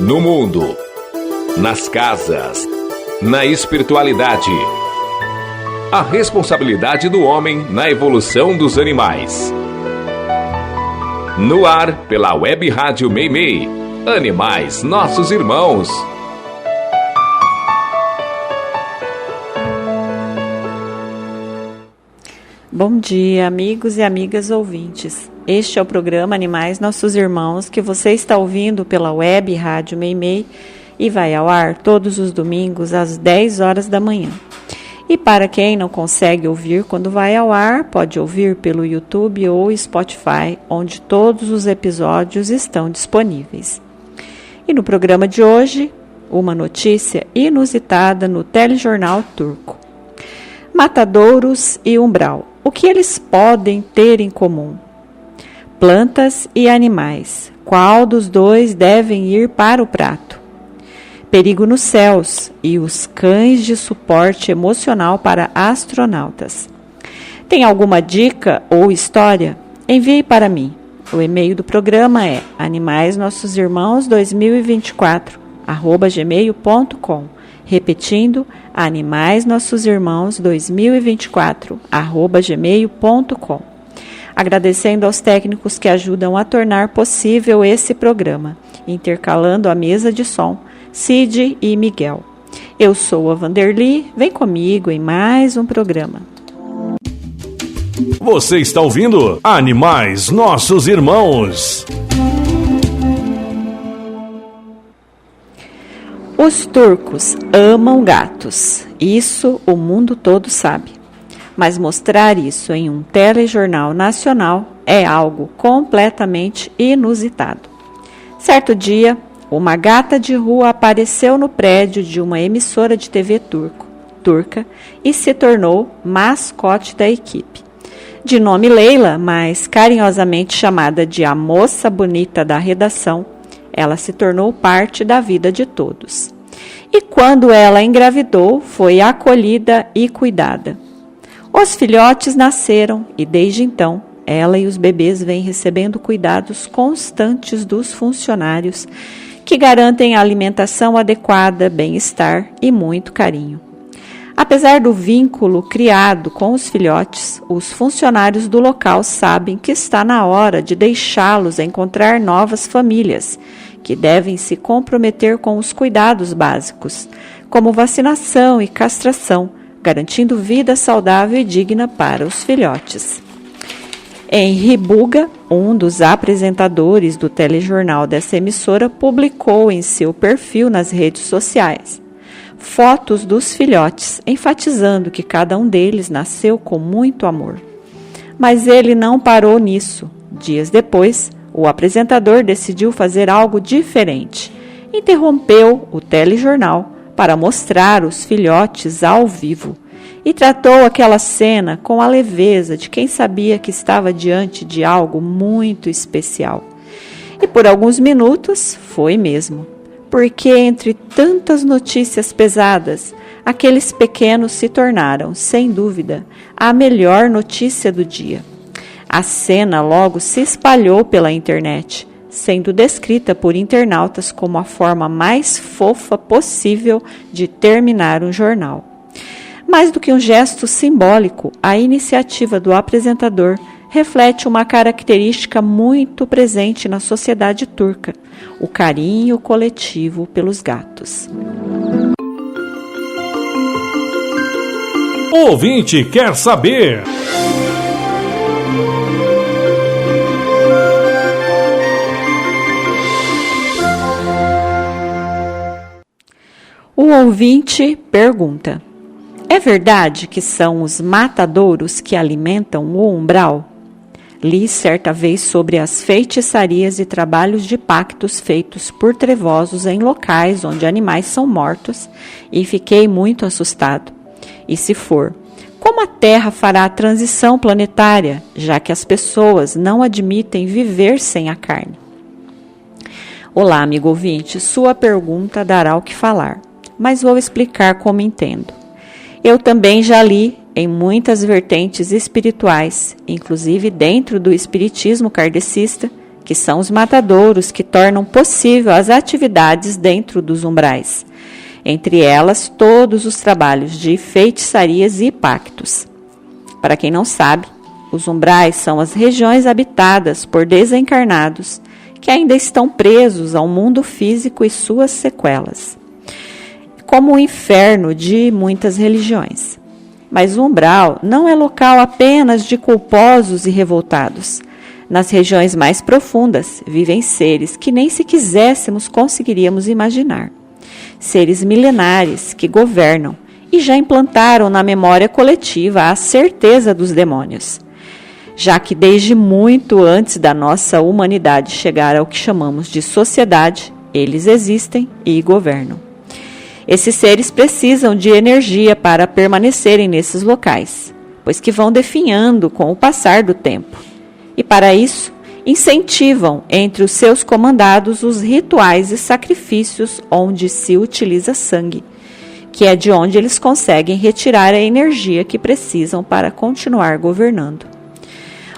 No mundo, nas casas, na espiritualidade. A responsabilidade do homem na evolução dos animais. No ar, pela Web Rádio Meimei. Animais, nossos irmãos. Bom dia, amigos e amigas ouvintes. Este é o programa Animais Nossos Irmãos, que você está ouvindo pela Web Rádio Meimei e vai ao ar todos os domingos às 10 horas da manhã. E para quem não consegue ouvir quando vai ao ar, pode ouvir pelo YouTube ou Spotify, onde todos os episódios estão disponíveis. E no programa de hoje, uma notícia inusitada no telejornal turco. Matadouros e umbral. O que eles podem ter em comum? Plantas e animais. Qual dos dois devem ir para o prato? Perigo nos céus e os cães de suporte emocional para astronautas. Tem alguma dica ou história? Envie para mim. O e-mail do programa é animaisnossosimãos2024@gmail.com. Repetindo, animaisnossosimãos2024@gmail.com. Agradecendo aos técnicos que ajudam a tornar possível esse programa, intercalando a mesa de som, Cid e Miguel. Eu sou a Vanderly, vem comigo em mais um programa. Você está ouvindo Animais Nossos Irmãos. Os turcos amam gatos, isso o mundo todo sabe. Mas mostrar isso em um telejornal nacional é algo completamente inusitado. Certo dia, uma gata de rua apareceu no prédio de uma emissora de TV turca e se tornou mascote da equipe. De nome Leila, mas carinhosamente chamada de a moça bonita da redação, ela se tornou parte da vida de todos. E quando ela engravidou, foi acolhida e cuidada. Os filhotes nasceram e, desde então, ela e os bebês vêm recebendo cuidados constantes dos funcionários que garantem a alimentação adequada, bem-estar e muito carinho. Apesar do vínculo criado com os filhotes, os funcionários do local sabem que está na hora de deixá-los encontrar novas famílias, que devem se comprometer com os cuidados básicos, como vacinação e castração, garantindo vida saudável e digna para os filhotes. Henri Buga, um dos apresentadores do telejornal dessa emissora, publicou em seu perfil nas redes sociais fotos dos filhotes, enfatizando que cada um deles nasceu com muito amor. Mas ele não parou nisso. Dias depois, o apresentador decidiu fazer algo diferente. Interrompeu o telejornal para mostrar os filhotes ao vivo e tratou aquela cena com a leveza de quem sabia que estava diante de algo muito especial. E por alguns minutos foi mesmo, porque entre tantas notícias pesadas, aqueles pequenos se tornaram, sem dúvida, a melhor notícia do dia. A cena logo se espalhou pela internet, sendo descrita por internautas como a forma mais fofa possível de terminar um jornal. Mais do que um gesto simbólico, a iniciativa do apresentador reflete uma característica muito presente na sociedade turca: o carinho coletivo pelos gatos. O ouvinte quer saber. O ouvinte pergunta: é verdade que são os matadouros que alimentam o umbral? Li certa vez sobre as feitiçarias e trabalhos de pactos feitos por trevosos em locais onde animais são mortos e fiquei muito assustado. E se for, como a Terra fará a transição planetária, já que as pessoas não admitem viver sem a carne? Olá, amigo ouvinte, sua pergunta dará o que falar, mas vou explicar como entendo. Eu também já li em muitas vertentes espirituais, inclusive dentro do espiritismo kardecista, que são os matadouros que tornam possível as atividades dentro dos umbrais. Entre elas, todos os trabalhos de feitiçarias e pactos. Para quem não sabe, os umbrais são as regiões habitadas por desencarnados que ainda estão presos ao mundo físico e suas sequelas, como o inferno de muitas religiões. Mas o umbral não é local apenas de culposos e revoltados. Nas regiões mais profundas vivem seres que nem se quiséssemos conseguiríamos imaginar. Seres milenares que governam e já implantaram na memória coletiva a certeza dos demônios, já que desde muito antes da nossa humanidade chegar ao que chamamos de sociedade, eles existem e governam. Esses seres precisam de energia para permanecerem nesses locais, pois que vão definhando com o passar do tempo. E para isso, incentivam entre os seus comandados os rituais e sacrifícios onde se utiliza sangue, que é de onde eles conseguem retirar a energia que precisam para continuar governando.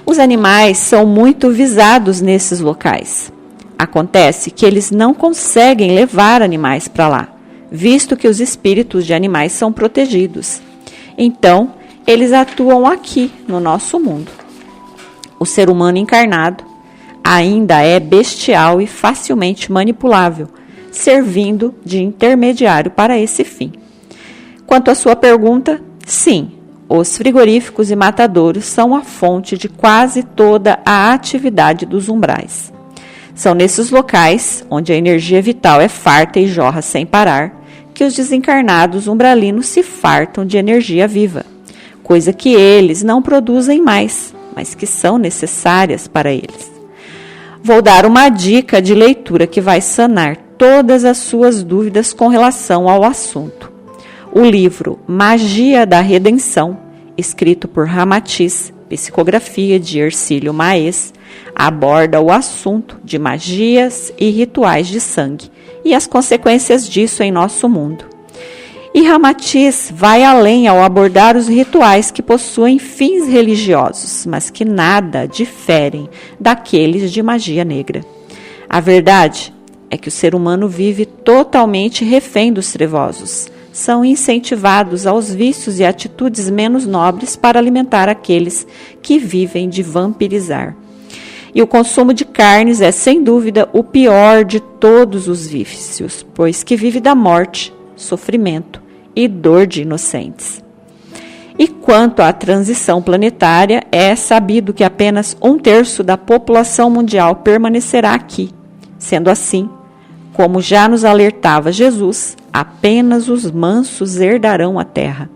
Os animais são muito visados nesses locais. Acontece que eles não conseguem levar animais para lá, visto que os espíritos de animais são protegidos. Então, eles atuam aqui, no nosso mundo. O ser humano encarnado ainda é bestial e facilmente manipulável, servindo de intermediário para esse fim. Quanto à sua pergunta, sim, os frigoríficos e matadouros são a fonte de quase toda a atividade dos umbrais. São nesses locais, onde a energia vital é farta e jorra sem parar, que os desencarnados umbralinos se fartam de energia viva, coisa que eles não produzem mais, mas que são necessárias para eles. Vou dar uma dica de leitura que vai sanar todas as suas dúvidas com relação ao assunto. O livro Magia da Redenção, escrito por Ramatiz, psicografia de Hercílio Maes, aborda o assunto de magias e rituais de sangue e as consequências disso em nosso mundo. E Ramatiz vai além ao abordar os rituais que possuem fins religiosos, mas que nada diferem daqueles de magia negra. A verdade é que o ser humano vive totalmente refém dos trevosos. São incentivados aos vícios e atitudes menos nobres para alimentar aqueles que vivem de vampirizar. E o consumo de carnes é, sem dúvida, o pior de todos os vícios, pois que vive da morte, sofrimento e dor de inocentes. E quanto à transição planetária, é sabido que apenas 1/3 da população mundial permanecerá aqui. Sendo assim, como já nos alertava Jesus, apenas os mansos herdarão a terra.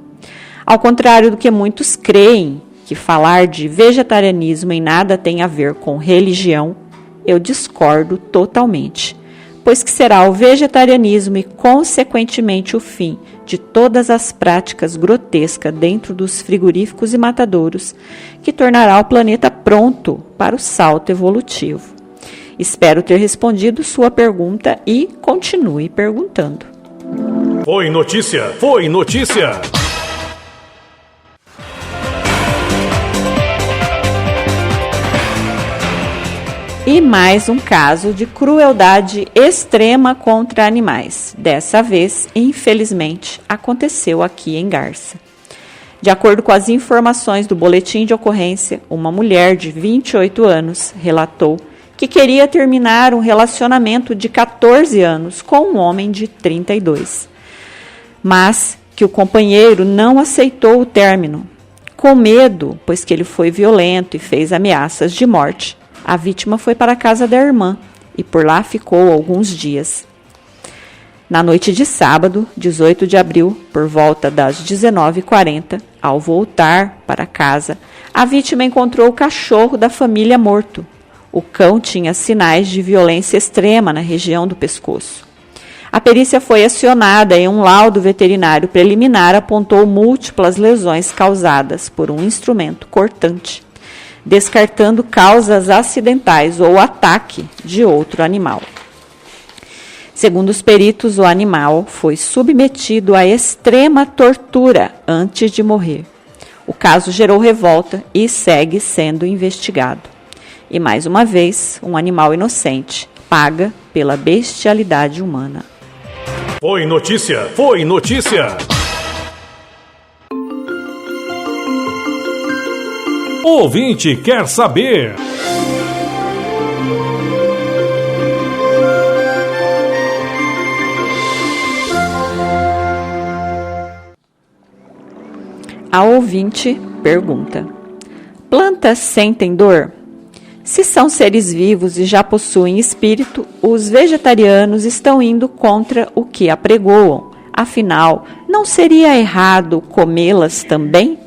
Ao contrário do que muitos creem, que falar de vegetarianismo em nada tem a ver com religião, eu discordo totalmente, pois que será o vegetarianismo e, consequentemente, o fim de todas as práticas grotescas dentro dos frigoríficos e matadouros que tornará o planeta pronto para o salto evolutivo. Espero ter respondido sua pergunta e continue perguntando. Foi notícia! Foi notícia! E mais um caso de crueldade extrema contra animais. Dessa vez, infelizmente, aconteceu aqui em Garça. De acordo com as informações do boletim de ocorrência, uma mulher de 28 anos relatou que queria terminar um relacionamento de 14 anos com um homem de 32, mas que o companheiro não aceitou o término. Com medo, pois que ele foi violento e fez ameaças de morte, a vítima foi para a casa da irmã e por lá ficou alguns dias. Na noite de sábado, 18 de abril, por volta das 19h40, ao voltar para casa, a vítima encontrou o cachorro da família morto. O cão tinha sinais de violência extrema na região do pescoço. A perícia foi acionada e um laudo veterinário preliminar apontou múltiplas lesões causadas por um instrumento cortante, descartando causas acidentais ou ataque de outro animal. Segundo os peritos, o animal foi submetido a extrema tortura antes de morrer. O caso gerou revolta e segue sendo investigado. E mais uma vez, um animal inocente paga pela bestialidade humana. Foi notícia, foi notícia. O ouvinte quer saber. A ouvinte pergunta: plantas sentem dor? Se são seres vivos e já possuem espírito, os vegetarianos estão indo contra o que apregoam. Afinal, não seria errado comê-las também?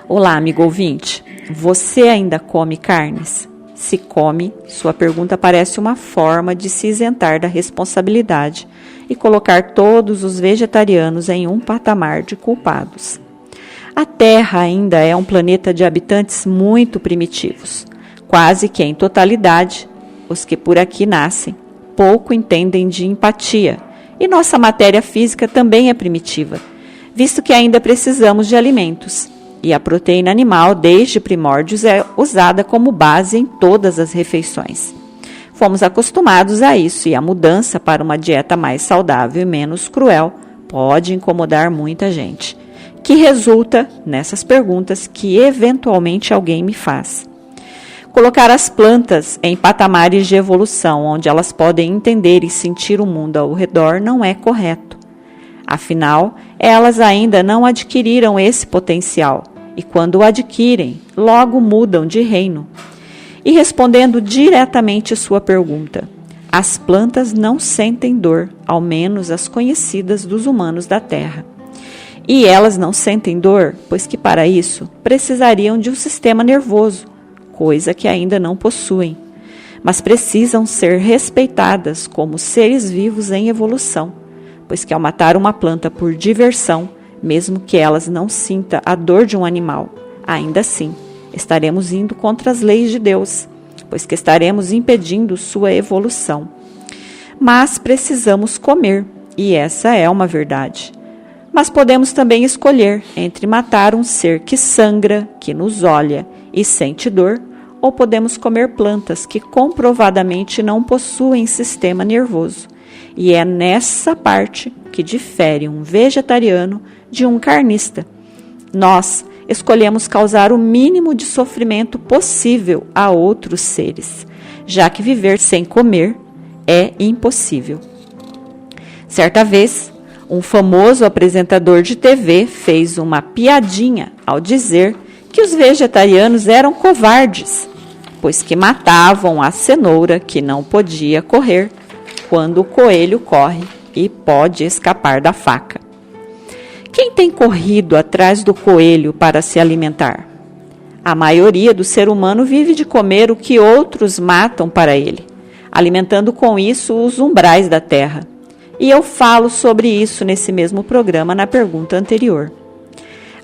Olá, amigo ouvinte. Você ainda come carnes? Se come, sua pergunta parece uma forma de se isentar da responsabilidade e colocar todos os vegetarianos em um patamar de culpados. A Terra ainda é um planeta de habitantes muito primitivos. Quase que em totalidade, os que por aqui nascem pouco entendem de empatia. E nossa matéria física também é primitiva, visto que ainda precisamos de alimentos. E a proteína animal, desde primórdios, é usada como base em todas as refeições. Fomos acostumados a isso e a mudança para uma dieta mais saudável e menos cruel pode incomodar muita gente, que resulta nessas perguntas que eventualmente alguém me faz. Colocar as plantas em patamares de evolução, onde elas podem entender e sentir o mundo ao redor, não é correto. Afinal, elas ainda não adquiriram esse potencial e, quando o adquirem, logo mudam de reino. E respondendo diretamente sua pergunta, as plantas não sentem dor, ao menos as conhecidas dos humanos da Terra. E elas não sentem dor, pois que para isso precisariam de um sistema nervoso, coisa que ainda não possuem, mas precisam ser respeitadas como seres vivos em evolução, pois que ao matar uma planta por diversão, mesmo que elas não sintam a dor de um animal, ainda assim estaremos indo contra as leis de Deus, pois que estaremos impedindo sua evolução. Mas precisamos comer, e essa é uma verdade. Mas podemos também escolher entre matar um ser que sangra, que nos olha e sente dor, ou podemos comer plantas que comprovadamente não possuem sistema nervoso. E é nessa parte que difere um vegetariano de um carnista. Nós escolhemos causar o mínimo de sofrimento possível a outros seres, já que viver sem comer é impossível. Certa vez, um famoso apresentador de TV fez uma piadinha ao dizer que os vegetarianos eram covardes, pois que matavam a cenoura que não podia correr quando o coelho corre e pode escapar da faca. Quem tem corrido atrás do coelho para se alimentar? A maioria do ser humano vive de comer o que outros matam para ele, alimentando com isso os umbrais da terra. E eu falo sobre isso nesse mesmo programa na pergunta anterior.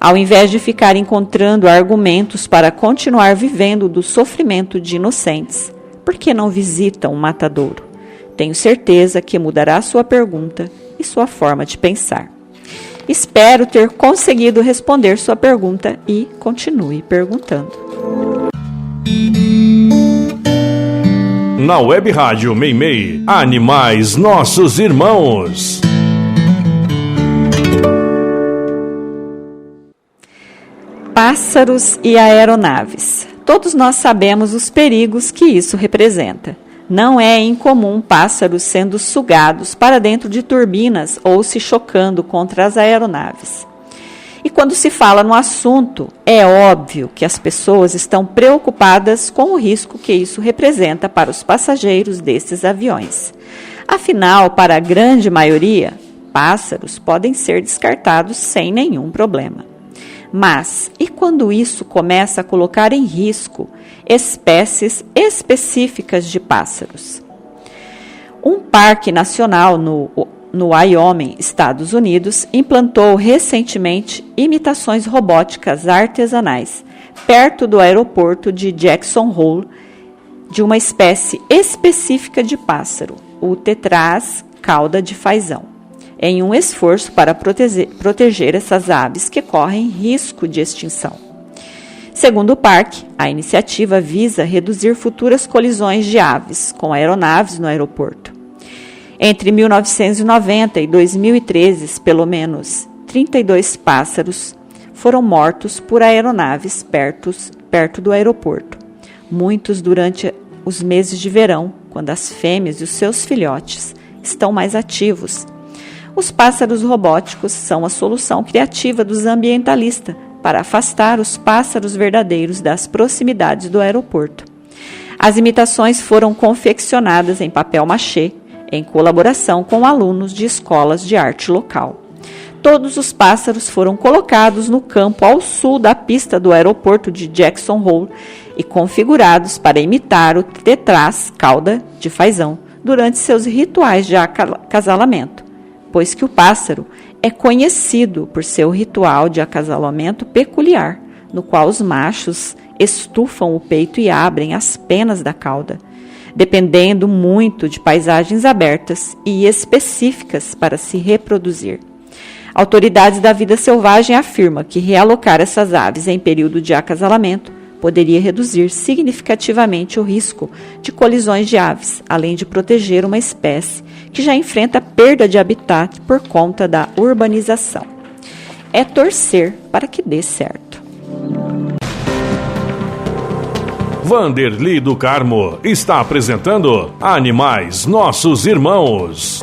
Ao invés de ficar encontrando argumentos para continuar vivendo do sofrimento de inocentes, por que não visitam um matadouro? Tenho certeza que mudará sua pergunta e sua forma de pensar. Espero ter conseguido responder sua pergunta e continue perguntando. Na Web Rádio Meimei, Animais Nossos Irmãos. Pássaros e aeronaves. Todos nós sabemos os perigos que isso representa. Não é incomum pássaros sendo sugados para dentro de turbinas ou se chocando contra as aeronaves. E quando se fala no assunto, é óbvio que as pessoas estão preocupadas com o risco que isso representa para os passageiros desses aviões. Afinal, para a grande maioria, pássaros podem ser descartados sem nenhum problema. Mas, e quando isso começa a colocar em risco espécies específicas de pássaros? Um parque nacional no Wyoming, Estados Unidos, implantou recentemente imitações robóticas artesanais perto do aeroporto de Jackson Hole de uma espécie específica de pássaro, o tetraz cauda de fazão, em um esforço para proteger essas aves que correm risco de extinção. Segundo o parque, a iniciativa visa reduzir futuras colisões de aves com aeronaves no aeroporto. Entre 1990 e 2013, pelo menos 32 pássaros foram mortos por aeronaves perto do aeroporto, muitos durante os meses de verão, quando as fêmeas e os seus filhotes estão mais ativos. Os pássaros robóticos são a solução criativa dos ambientalistas para afastar os pássaros verdadeiros das proximidades do aeroporto. As imitações foram confeccionadas em papel machê, em colaboração com alunos de escolas de arte local. Todos os pássaros foram colocados no campo ao sul da pista do aeroporto de Jackson Hole e configurados para imitar o tetraz cauda de fazão durante seus rituais de acasalamento, pois que o pássaro é conhecido por seu ritual de acasalamento peculiar, no qual os machos estufam o peito e abrem as penas da cauda, dependendo muito de paisagens abertas e específicas para se reproduzir. Autoridades da vida selvagem afirmam que realocar essas aves em período de acasalamento poderia reduzir significativamente o risco de colisões de aves, além de proteger uma espécie que já enfrenta perda de habitat por conta da urbanização. É torcer para que dê certo. Vanderly do Carmo está apresentando Animais Nossos Irmãos.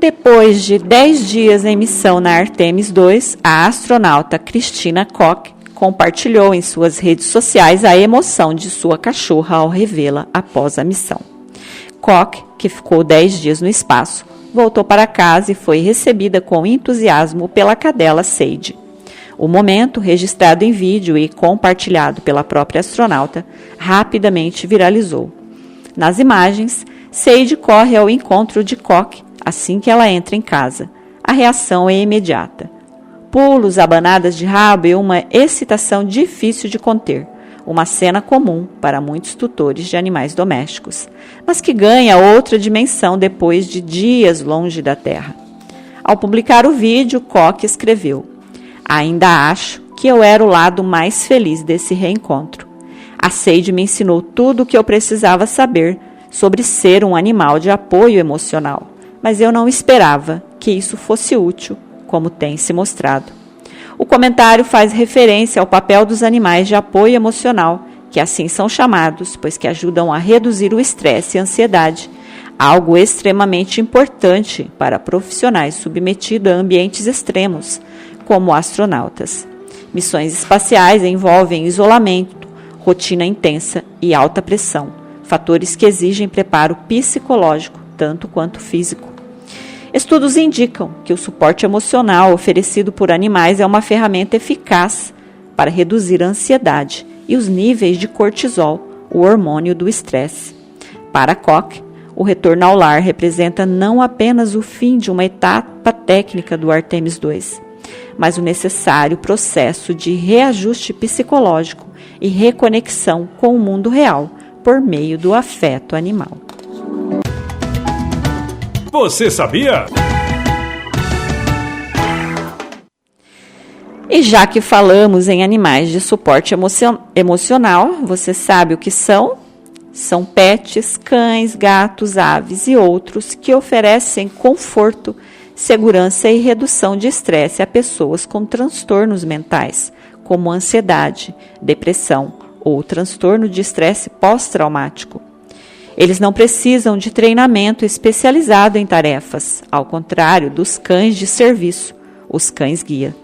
Depois de 10 dias em missão na Artemis II, a astronauta Christina Koch compartilhou em suas redes sociais a emoção de sua cachorra ao revê-la após a missão. Koch, que ficou 10 dias no espaço, voltou para casa e foi recebida com entusiasmo pela cadela Sage. O momento, registrado em vídeo e compartilhado pela própria astronauta, rapidamente viralizou. Nas imagens, Sage corre ao encontro de Koch assim que ela entra em casa. A reação é imediata. Pulos, abanadas de rabo e uma excitação difícil de conter. Uma cena comum para muitos tutores de animais domésticos, mas que ganha outra dimensão depois de dias longe da Terra. Ao publicar o vídeo, Koch escreveu: "Ainda acho que eu era o lado mais feliz desse reencontro. A Sage me ensinou tudo o que eu precisava saber sobre ser um animal de apoio emocional, mas eu não esperava que isso fosse útil, como tem se mostrado." O comentário faz referência ao papel dos animais de apoio emocional, que assim são chamados, pois que ajudam a reduzir o estresse e a ansiedade, algo extremamente importante para profissionais submetidos a ambientes extremos, como astronautas. Missões espaciais envolvem isolamento, rotina intensa e alta pressão, fatores que exigem preparo psicológico tanto quanto físico. Estudos indicam que o suporte emocional oferecido por animais é uma ferramenta eficaz para reduzir a ansiedade e os níveis de cortisol, o hormônio do estresse. Para Koch, o retorno ao lar representa não apenas o fim de uma etapa técnica do Artemis II, mas o necessário processo de reajuste psicológico e reconexão com o mundo real por meio do afeto animal. Você sabia? E já que falamos em animais de suporte emocional, você sabe o que são? São pets, cães, gatos, aves e outros que oferecem conforto, segurança e redução de estresse a pessoas com transtornos mentais, como ansiedade, depressão ou transtorno de estresse pós-traumático. Eles não precisam de treinamento especializado em tarefas, ao contrário dos cães de serviço, os cães-guia.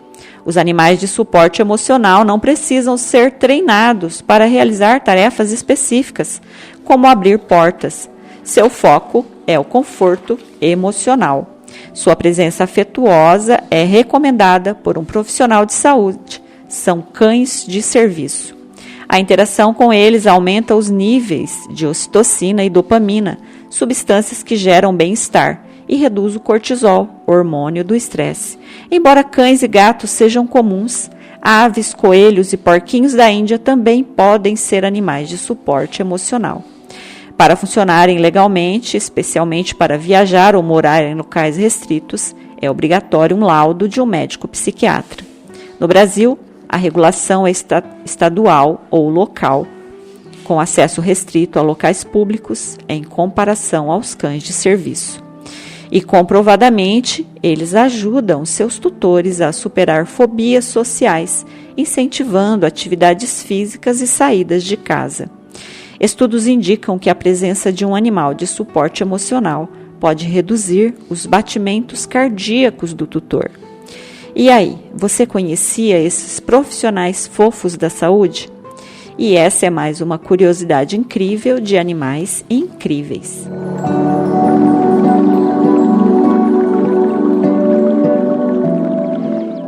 Os animais de suporte emocional não precisam ser treinados para realizar tarefas específicas, como abrir portas. Seu foco é o conforto emocional. Sua presença afetuosa é recomendada por um profissional de saúde. São cães de serviço. A interação com eles aumenta os níveis de ocitocina e dopamina, substâncias que geram bem-estar, e reduz o cortisol, hormônio do estresse. Embora cães e gatos sejam comuns, aves, coelhos e porquinhos da Índia também podem ser animais de suporte emocional. Para funcionarem legalmente, especialmente para viajar ou morar em locais restritos, é obrigatório um laudo de um médico psiquiatra. No Brasil, a regulação é estadual ou local, com acesso restrito a locais públicos em comparação aos cães de serviço. E comprovadamente, eles ajudam seus tutores a superar fobias sociais, incentivando atividades físicas e saídas de casa. Estudos indicam que a presença de um animal de suporte emocional pode reduzir os batimentos cardíacos do tutor. E aí, você conhecia esses profissionais fofos da saúde? E essa é mais uma curiosidade incrível de animais incríveis.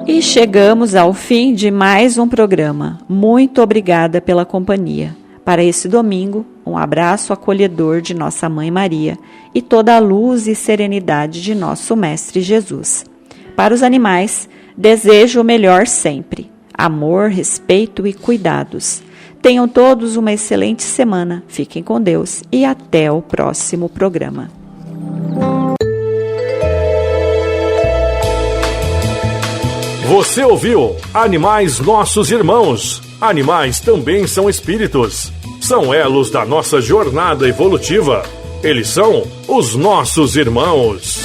E chegamos ao fim de mais um programa. Muito obrigada pela companhia. Para esse domingo, um abraço acolhedor de nossa Mãe Maria e toda a luz e serenidade de nosso Mestre Jesus. Para os animais, desejo o melhor sempre. Amor, respeito e cuidados. Tenham todos uma excelente semana. Fiquem com Deus e até o próximo programa. Você ouviu Animais Nossos Irmãos. Animais também são espíritos. São elos da nossa jornada evolutiva. Eles são os nossos irmãos.